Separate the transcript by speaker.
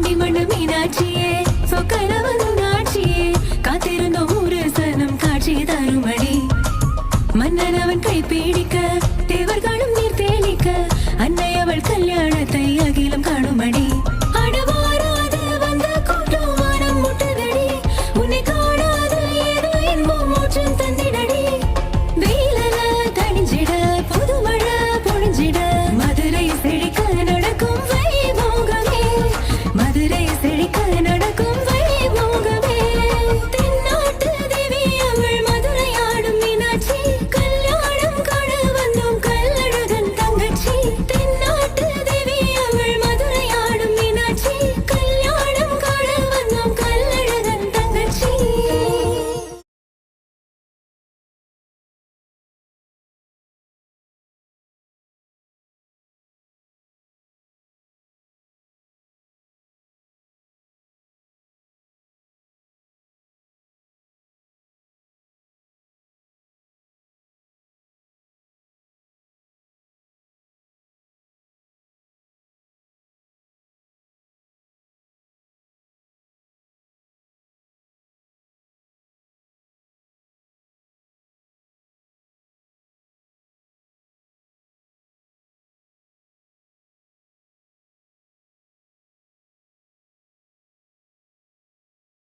Speaker 1: பாண்டி மண்ணு மீனாட்சியே சொக்கரவனும் ஆட்சியே காத்திருந்தோம் ஒரு சனம் காட்சி தருமடி மன்னன் அவன் கை பீடிக்க தேவர்களும் நீர் தேனிக்க அன்னை அவள் கல்யாணத்தை அகிலம் காணுமடி அடவாராது வந்த கூட்டம் வானம் முட்டதடி உன்னை காணாது ஏதோ என்போம் மோட்சம் தந்திடடி வெயிலல தணிஞ்சிட புது மழை பொழிஞ்சிட மதுரை செழிக்க நடக்கும் வைபோகமே மதுரை